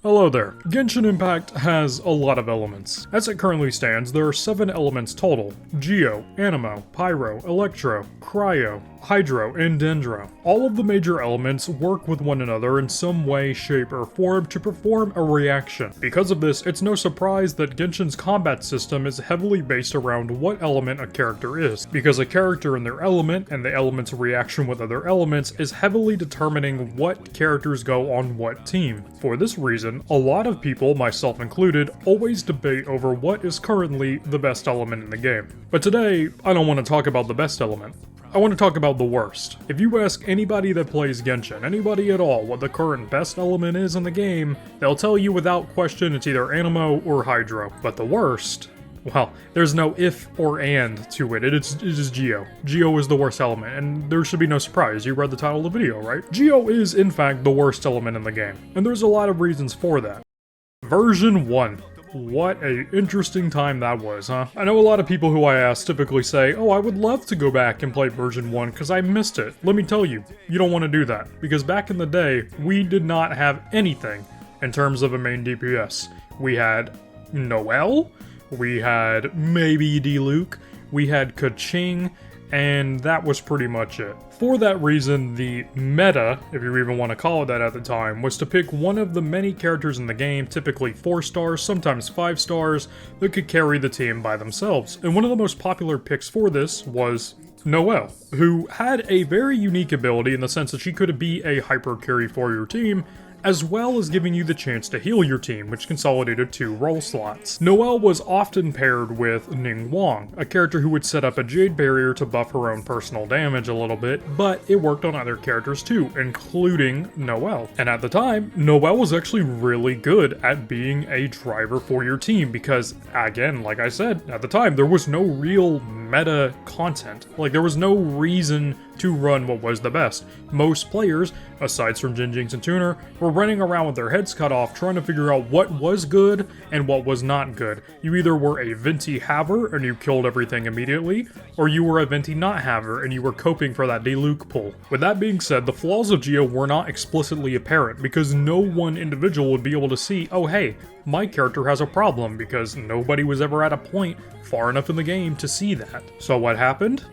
Hello there. Genshin Impact has a lot of elements. As it currently stands, there are 7 elements total: Geo, Animo, Pyro, Electro, Cryo, Hydro, and Dendro. All of the major elements work with one another in some way, shape, or form to perform a reaction. Because of this, it's no surprise that Genshin's combat system is heavily based around what element a character is, because a character in their element and the element's reaction with other elements is heavily determining what characters go on what team. For this reason, a lot of people, myself included, always debate over what is currently the best element in the game. But today, I don't want to talk about the best element. I want to talk about the worst. If you ask anybody that plays Genshin, anybody at all, what the current best element is in the game, they'll tell you without question it's either Animo or Hydro. But the worst? Well, there's no if or and to it. It is Geo. Geo is the worst element, and there should be no surprise. You read the title of the video, right? Geo is, in fact, the worst element in the game, and there's a lot of reasons for that. Version 1. What a interesting time that was, huh? I know a lot of people who I ask typically say, oh, I would love to go back and play version 1 because I missed it. Let me tell you, you don't want to do that, because back in the day, we did not have anything in terms of a main DPS. We had Noelle, we had maybe Diluc, we had Keqing, and that was pretty much it. For that reason, the meta, if you even want to call it that at the time, was to pick one of the many characters in the game, typically 4 stars, sometimes 5 stars, that could carry the team by themselves. And one of the most popular picks for this was Noelle, who had a very unique ability in the sense that she could be a hyper carry for your team, as well as giving you the chance to heal your team, which consolidated 2 role slots. Noelle was often paired with Ningguang, a character who would set up a Jade Barrier to buff her own personal damage a little bit, but it worked on other characters too, including Noelle. And at the time, Noelle was actually really good at being a driver for your team because, again, like I said, at the time, there was no real meta content. Like, there was no reason to run what was the best. Most players, aside from Jinx and Tuner, were running around with their heads cut off trying to figure out what was good and what was not good. You either were a Venti haver and you killed everything immediately, or you were a Venti not haver and you were coping for that Diluc pull. With that being said, the flaws of Geo were not explicitly apparent because no one individual would be able to see, oh hey, my character has a problem, because nobody was ever at a point far enough in the game to see that. So what happened?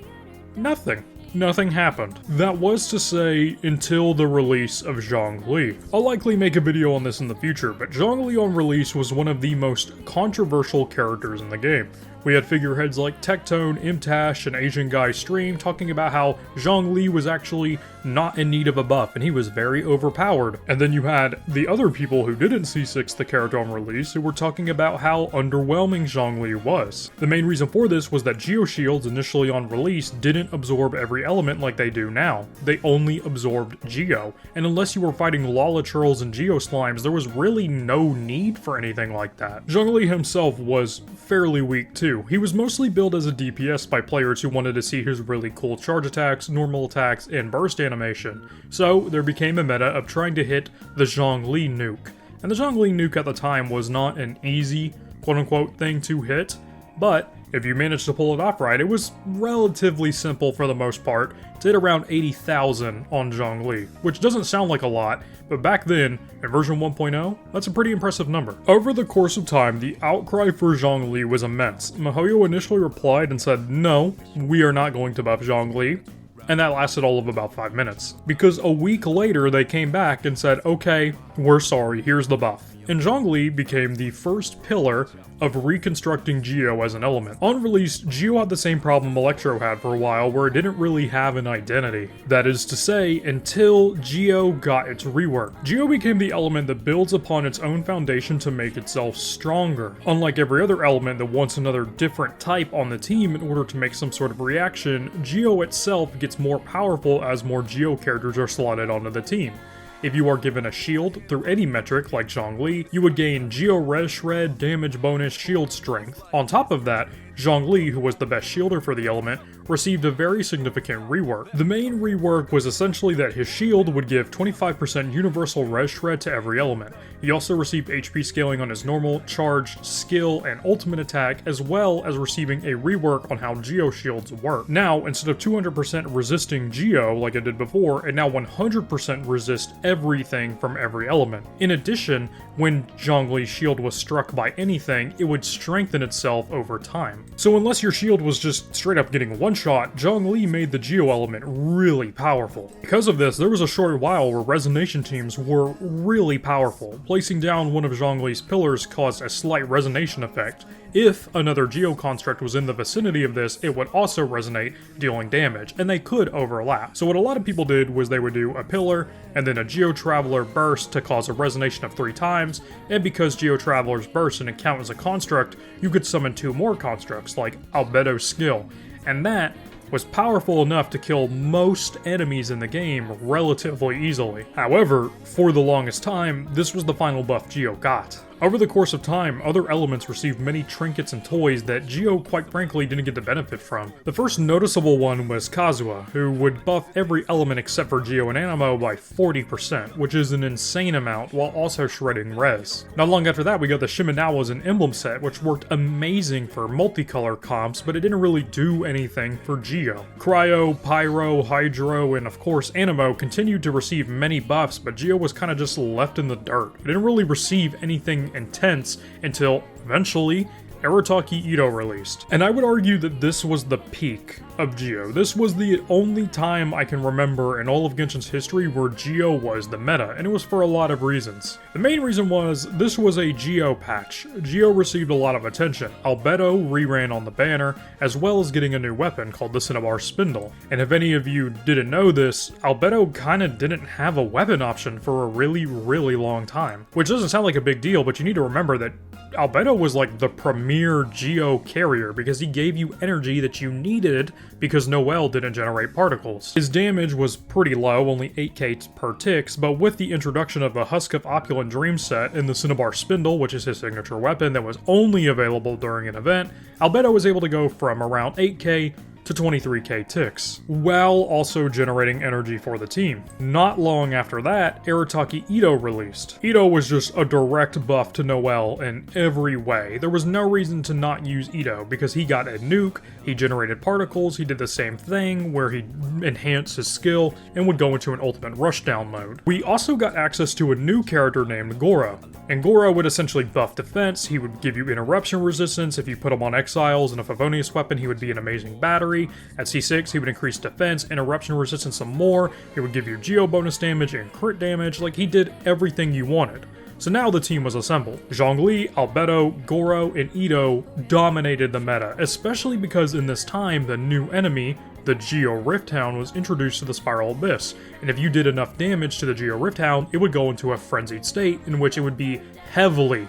Nothing. Nothing happened. That was to say, until the release of Zhongli. I'll likely make a video on this in the future, but Zhongli on release was one of the most controversial characters in the game. We had figureheads like Tectone, Imtash, and Asian Guy Stream talking about how Zhongli was actually not in need of a buff and he was very overpowered. And then you had the other people who didn't see 6 the character on release who were talking about how underwhelming Zhongli was. The main reason for this was that Geo Shields initially on release didn't absorb every element like they do now. They only absorbed Geo, and unless you were fighting Lala Churls and Geo Slimes, there was really no need for anything like that. Zhongli himself was fairly weak too. He was mostly billed as a DPS by players who wanted to see his really cool charge attacks, normal attacks, and burst animation. So there became a meta of trying to hit the Zhongli nuke. And the Zhongli nuke at the time was not an easy, quote-unquote, thing to hit, but if you managed to pull it off right, it was relatively simple for the most part to hit around 80,000 on Zhongli, which doesn't sound like a lot, but back then, in version 1.0, that's a pretty impressive number. Over the course of time, the outcry for Zhongli was immense. MiHoYo initially replied and said, no, we are not going to buff Zhongli, and that lasted all of about 5 minutes. Because a week later, they came back and said, okay, we're sorry, here's the buff. And Zhongli became the first pillar of reconstructing Geo as an element. On release, Geo had the same problem Electro had for a while, where it didn't really have an identity. That is to say, until Geo got its rework. Geo became the element that builds upon its own foundation to make itself stronger. Unlike every other element that wants another different type on the team in order to make some sort of reaction, Geo itself gets more powerful as more Geo characters are slotted onto the team. If you are given a shield through any metric like Zhongli, you would gain Geo Res Shred, damage bonus, shield strength. On top of that, Zhongli, who was the best shielder for the element, received a very significant rework. The main rework was essentially that his shield would give 25% universal res shred to every element. He also received HP scaling on his normal, charged, skill, and ultimate attack, as well as receiving a rework on how Geo shields work. Now, instead of 200% resisting Geo like it did before, it now 100% resists everything from every element. In addition, when Zhongli's shield was struck by anything, it would strengthen itself over time. So unless your shield was just straight up getting one shot, Zhongli made the Geo element really powerful. Because of this, there was a short while where resonation teams were really powerful. Placing down one of Zhongli's pillars caused a slight resonation effect. If another Geo construct was in the vicinity of this, it would also resonate, dealing damage, and they could overlap. So what a lot of people did was they would do a pillar, and then a Geo Traveler burst to cause a resonation of 3 times, and because Geo Travelers burst and count as a construct, you could summon 2 more constructs, like Albedo's skill, and that was powerful enough to kill most enemies in the game relatively easily. However, for the longest time, this was the final buff Geo got. Over the course of time, other elements received many trinkets and toys that Geo quite frankly didn't get the benefit from. The first noticeable one was Kazuha, who would buff every element except for Geo and Anemo by 40%, which is an insane amount, while also shredding res. Not long after that, we got the Shimenawas and Emblem set, which worked amazing for multicolor comps, but it didn't really do anything for Geo. Cryo, Pyro, Hydro, and of course Anemo continued to receive many buffs, but Geo was kinda just left in the dirt. It didn't really receive anything intense until eventually Arataki Ito released. And I would argue that this was the peak of Geo. This was the only time I can remember in all of Genshin's history where Geo was the meta, and it was for a lot of reasons. The main reason was this was a Geo patch. Geo received a lot of attention. Albedo reran on the banner, as well as getting a new weapon called the Cinnabar Spindle. And if any of you didn't know this, Albedo kinda didn't have a weapon option for a really, really long time. Which doesn't sound like a big deal, but you need to remember that Albedo was like the premier Geo carrier because he gave you energy that you needed because Noelle didn't generate particles. His damage was pretty low, only 8k per ticks, but with the introduction of the Husk of Opulent Dream set and the Cinnabar Spindle, which is his signature weapon that was only available during an event, Albedo was able to go from around 8k to 23k ticks, while also generating energy for the team. Not long after that, Arataki Ito released. Ito was just a direct buff to Noelle in every way. There was no reason to not use Ito, because he got a nuke, he generated particles, he did the same thing where he enhanced his skill and would go into an ultimate rushdown mode. We also got access to a new character named Goro, and Goro would essentially buff defense, he would give you interruption resistance if you put him on exiles, and a Favonius weapon he would be an amazing battery. At C6, he would increase defense, interruption resistance some more, he would give you Geo bonus damage and crit damage, like he did everything you wanted. So now the team was assembled. Zhongli, Albedo, Goro, and Ito dominated the meta, especially because in this time the new enemy, the Geo Rift Hound, was introduced to the Spiral Abyss, and if you did enough damage to the Geo Rift Hound, it would go into a frenzied state in which it would be heavily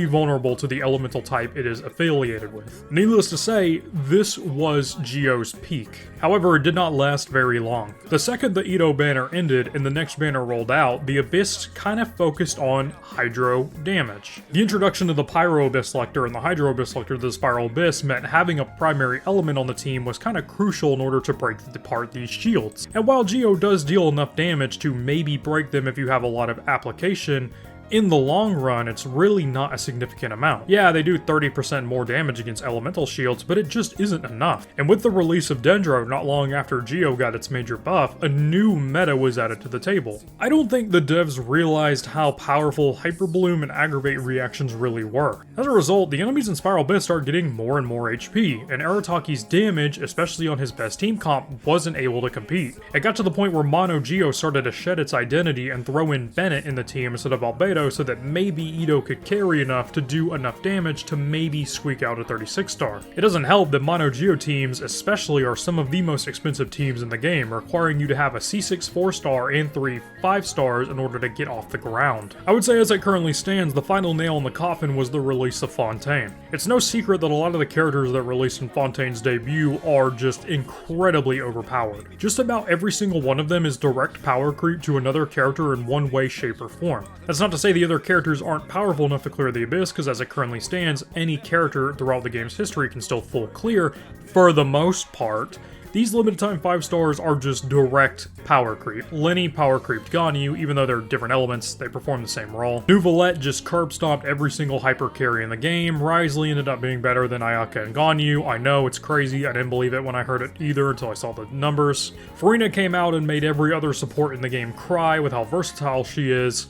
vulnerable to the elemental type it is affiliated with. Needless to say, this was Geo's peak. However, it did not last very long. The second the Ito banner ended and the next banner rolled out, the Abyss kind of focused on Hydro damage. The introduction of the Pyro Abyss Lecter and the Hydro Abyss Lecter to the Spiral Abyss meant having a primary element on the team was kind of crucial in order to break apart these shields. And while Geo does deal enough damage to maybe break them if you have a lot of application, in the long run, it's really not a significant amount. Yeah, they do 30% more damage against elemental shields, but it just isn't enough. And with the release of Dendro not long after Geo got its major buff, a new meta was added to the table. I don't think the devs realized how powerful Hyper Bloom and Aggravate reactions really were. As a result, the enemies in Spiral Abyss started getting more and more HP, and Arataki's damage, especially on his best team comp, wasn't able to compete. It got to the point where Mono Geo started to shed its identity and throw in Bennett in the team instead of Albedo, so that maybe Ito could carry enough to do enough damage to maybe squeak out a 36-star. It doesn't help that Mono Geo teams especially are some of the most expensive teams in the game, requiring you to have a C6 4-star and 3 5-stars in order to get off the ground. I would say as it currently stands, the final nail in the coffin was the release of Fontaine. It's no secret that a lot of the characters that released in Fontaine's debut are just incredibly overpowered. Just about every single one of them is direct power creep to another character in one way, shape, or form. That's not to say the other characters aren't powerful enough to clear the abyss, because as it currently stands, any character throughout the game's history can still full clear, for the most part. These limited time 5 stars are just direct power creep. Lenny power creeped Ganyu, even though they're different elements, they perform the same role. Nuvolette just curb stomped every single hyper carry in the game. Wriothesley ended up being better than Ayaka and Ganyu. I know, it's crazy, I didn't believe it when I heard it either until I saw the numbers. Furina came out and made every other support in the game cry with how versatile she is.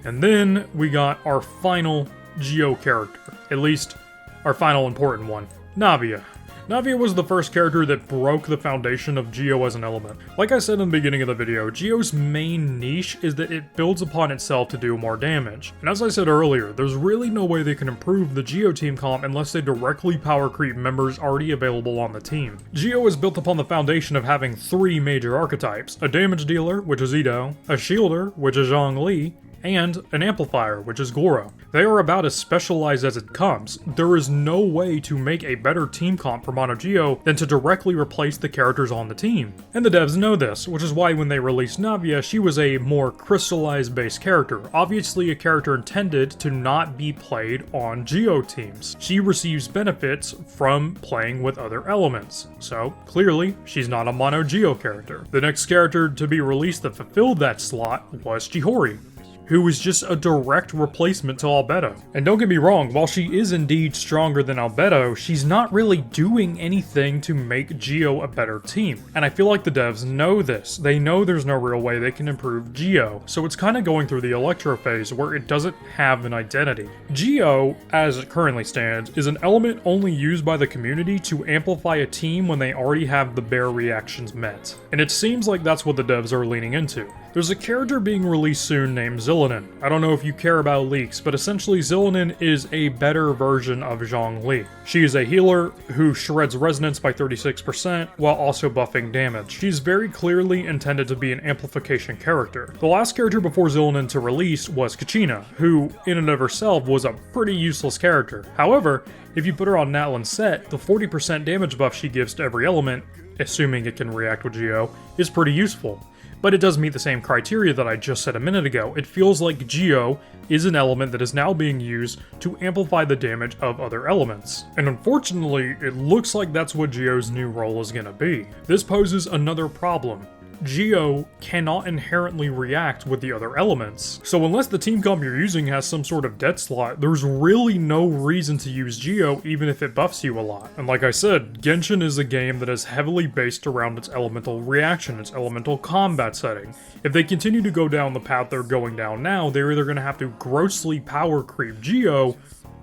And then we got our final Geo character, at least our final important one, Navia. Navia was the first character that broke the foundation of Geo as an element. Like I said in the beginning of the video, Geo's main niche is that it builds upon itself to do more damage. And as I said earlier, there's really no way they can improve the Geo team comp unless they directly power creep members already available on the team. Geo is built upon the foundation of having 3 major archetypes: a damage dealer, which is Ito, a shielder, which is Zhongli, and an amplifier, which is Goro. They are about as specialized as it comes. There is no way to make a better team comp for Mono Geo than to directly replace the characters on the team. And the devs know this, which is why when they released Navia, she was a more crystallized based character, obviously a character intended to not be played on Geo teams. She receives benefits from playing with other elements, so clearly she's not a Mono Geo character. The next character to be released that fulfilled that slot was Chihori, who was just a direct replacement to Albedo. And don't get me wrong, while she is indeed stronger than Albedo, she's not really doing anything to make Geo a better team. And I feel like the devs know this. They know there's no real way they can improve Geo, so it's kind of going through the Electro phase where it doesn't have an identity. Geo, as it currently stands, is an element only used by the community to amplify a team when they already have the bare reactions met. And it seems like that's what the devs are leaning into. There's a character being released soon named Zillanen. I don't know if you care about leaks, but essentially Zillanen is a better version of Zhongli. She is a healer who shreds resonance by 36% while also buffing damage. She's very clearly intended to be an amplification character. The last character before Zillanen to release was Kachina, who in and of herself was a pretty useless character. However, if you put her on Natlan's set, the 40% damage buff she gives to every element, assuming it can react with Geo, is pretty useful. But it does meet the same criteria that I just said a minute ago. It feels like Geo is an element that is now being used to amplify the damage of other elements. And unfortunately, it looks like that's what Geo's new role is gonna be. This poses another problem. Geo cannot inherently react with the other elements. So unless the team comp you're using has some sort of dead slot, there's really no reason to use Geo even if it buffs you a lot. And like I said, Genshin is a game that is heavily based around its elemental reaction, its elemental combat setting. If they continue to go down the path they're going down now, they're either going to have to grossly power creep Geo,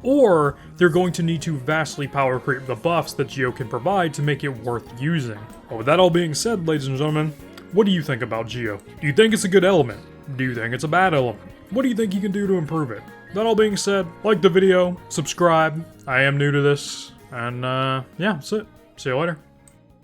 or they're going to need to vastly power creep the buffs that Geo can provide to make it worth using. But with that all being said, ladies and gentlemen, what do you think about Geo? Do you think it's a good element? Do you think it's a bad element? What do you think you can do to improve it? That all being said, like the video, subscribe. I am new to this, and yeah, that's it. See you later.